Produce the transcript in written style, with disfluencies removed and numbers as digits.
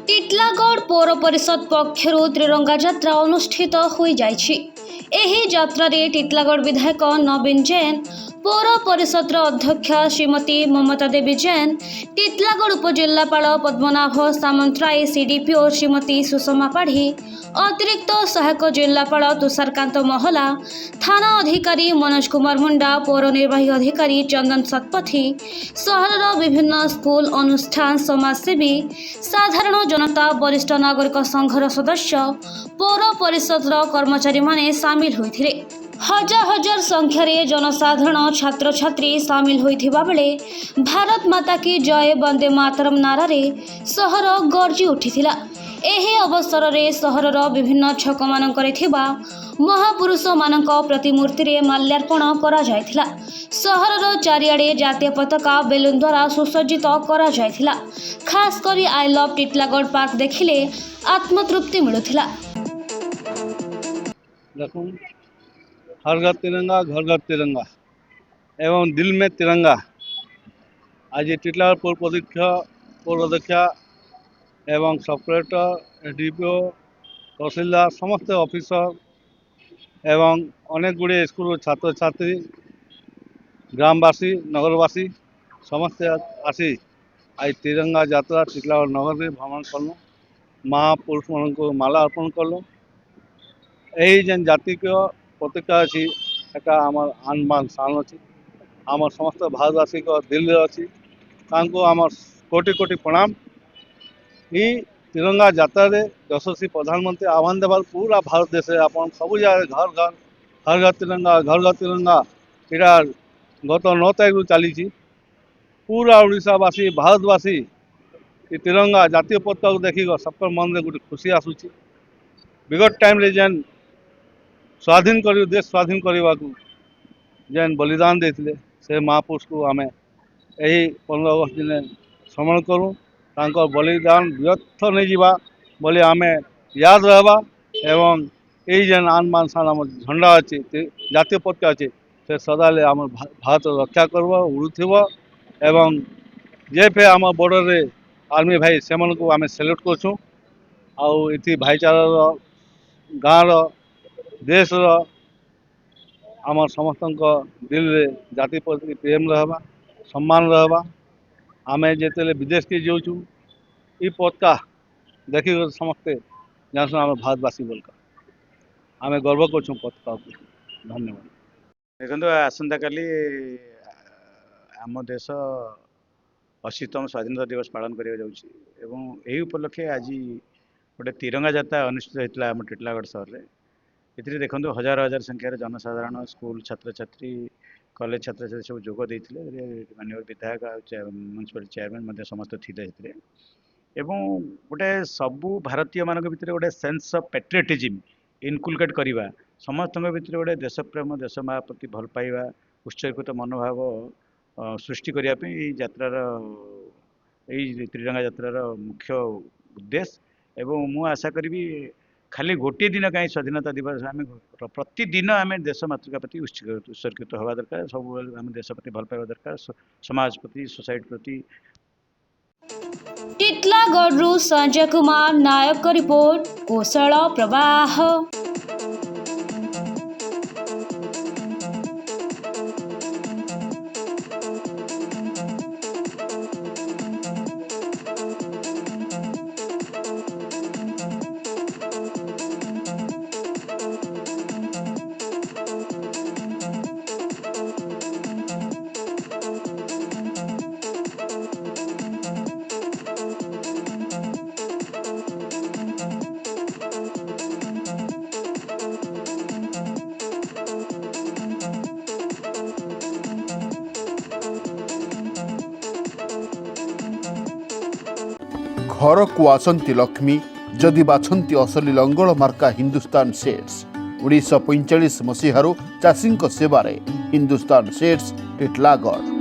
ଟିଟଲାଗଡ଼ ପୌର ପରିଷଦ ପକ୍ଷରୁ ତ୍ରିରଙ୍ଗା ଯାତ୍ରା ଅନୁଷ୍ଠିତ ହୋଇଯାଇଛି। ଏହି ଯାତ୍ରାରେ ଟିଟଲାଗଡ଼ ବିଧାୟକ ନବୀନ ଜୈନ, ପୌର ପରିଷଦର ଅଧ୍ୟକ୍ଷା ଶ୍ରୀମତୀ ମମତା ଦେବୀ ଜୈନ, ଟିଟଲାଗଡ଼ ଉପଜିଲ୍ଲାପାଳ ପଦ୍ମନାଭ ସାମନ୍ତରାୟ, ସିଡିପିଓ ଶ୍ରୀମତୀ ସୁଷମା ପାଢ଼ୀ, ଅତିରିକ୍ତ ସହାୟକ ଜିଲ୍ଲାପାଳ ତୁଷାରକାନ୍ତ ମହଲା, ଥାନା ଅଧିକାରୀ ମନୋଜ କୁମାର ମୁଣ୍ଡା, ପୌର ନିର୍ବାହୀ ଅଧିକାରୀ ଚନ୍ଦନ ଶତପଥୀ, ସହରର ବିଭିନ୍ନ ସ୍କୁଲ, ଅନୁଷ୍ଠାନ, ସମାଜସେବୀ, ସାଧାରଣ ଜନତା, ବରିଷ୍ଠ ନାଗରିକ ସଂଘର ସଦସ୍ୟ, ପୌର ପରିଷଦର କର୍ମଚାରୀମାନେ ସାମିଲ ହୋଇଥିଲେ। ହଜାର ହଜାର ସଂଖ୍ୟାରେ ଜନସାଧାରଣ, ଛାତ୍ରଛାତ୍ରୀ ସାମିଲ ହୋଇଥିବା ବେଳେ ଭାରତ ମାତା କି ଜୟ, ବନ୍ଦେ ମାତରମ୍ ନାରାରେ ସହର ଗର୍ଜି ଉଠିଥିଲା। ଏହି ଅବସରରେ ସହରର ବିଭିନ୍ନ ଛକମାନଙ୍କରେ ଥିବା ମହାପୁରୁଷମାନଙ୍କ ପ୍ରତିମୂର୍ତ୍ତିରେ ମାଲ୍ୟାର୍ପଣ କରାଯାଇଥିଲା। ସହରର ଚାରିଆଡ଼େ ଜାତୀୟ ପତାକା ବେଲୁନ ଦ୍ୱାରା ସୁସଜ୍ଜିତ କରାଯାଇଥିଲା। ଖାସ୍ କରି ଆଇ ଲଭ୍ ଟିଟଲାଗଡ଼ ପାର୍କ ଦେଖିଲେ ଆତ୍ମତୃପ୍ତି ମିଳୁଥିଲା। देखो, हर घर तिरंगा, घर घर तिरंगा एवं दिल में तिरंगा। आज ये टिटलागढ़ पौराध्यक्षा एवं सब कलेक्टर, एसडीपीओ, तहसीलदार, समस्त ऑफिसर एवं अनेक गुड़े स्कूल छात्र छात्री, ग्रामवासी, नगरवासी समस्ते आसी आज तिरंगा यात्रा टिटलागढ़ नगर में भ्रमण कलु। महापुरुष मान को माला अर्पण कलु। यही जेन जाति को प्रतिज्ञा अच्छी एटा आमर आन बान शान अच्छी। आमर समस्त भारतवासी को दिल अच्छी। तांको आमर कोटि कोटि प्रणाम। ये तिरंगा यात्रा रे यशस्वी प्रधानमंत्री आह्वान देवार पूरा भारत देश अपन सब जगह घर घर हर घर तिरंगा, घर घर तिरंगा इटा गत 9 तारीख चली। पूरा ओडिशावासी, भारतवासी ये तिरंगा जातीय पताका को देखिक सबकर मन में गोटे खुशी आसूची। विगत टाइम रे जेन स्वाधीन कर देश स्वाधीन करने को जेन बलिदान देते से महापुरुष को आम यही 15 अगस्त दिन स्मरण करूँ। तांकर बलिदान व्यर्थ नहीं जावा बोले आम याद रहा एवं यही जेन आन मान शान आम झंडा अच्छे जातीय पताका अच्छे से सदाले आम भारत रक्षा करब उड़ुव एवं जे फे आम बॉर्डर रे आर्मी भाई से को आम सैल्यूट करछुँ। आउ इति भाईचारा गाँव देश आमर समस्त दिल रे जाति प्रति प्रेम रहबा, सम्मान रहबा। आमे जेते विदेश के जाऊँ ये पताका देखिक समस्ते जानसु आम भारतवासी बोलका आमे गर्व करछुँ पताका को। धन्यवाद। देखो आसंता काली आम देश 80तम स्वाधीनता दिवस पालन करा जाउछि एवं यही उपलक्षे आज गोटे तिरंगा यात्रा अनुष्ठित होता आम टिटलागढ़ सहर में। ये देखो हजार हजार संख्यार जनसाधारण, स्कूल छात्र छात्री, कॉलेज छात्र छात्री सब जोग देते। माननीय विधायक म्यूनिसिपल चेयरमैन समस्त थे एवं गोटे सबू भारतीय मान भर गोटे सेन्स ऑफ पैट्रियटिज्म इनकुलकेट करवा समस्त भर गोटे देशप्रेम, देश माँ प्रति भल पाइबा, उत्सर्गित मनोभाव सृष्टि करने यात्रार यही त्रिरंगा यात्रार मुख्य उद्देश्य। एवं मु आशा करी खाली गोटे दिन कहीं स्वाधीनता दिवस आम प्रतिदिन आम देश मातृका प्रति उत्सर्गित हवा दरकार। सब आम देश प्रति भल पाइबा दरकार, समाज प्रति, सोसाइटी प्रति। ଟିଟଲାଗଡ଼ରୁ संजय कुमार नायक रिपोर्ट, कोसळ प्रवाह। घर को आसंती लक्ष्मी जदि बाछंती असली लंगल मार्का हिंदुस्तान सेट्स 1945 मसीहारू चाषी सेवारे हिंदुस्तान सेट्स टिटलागढ़।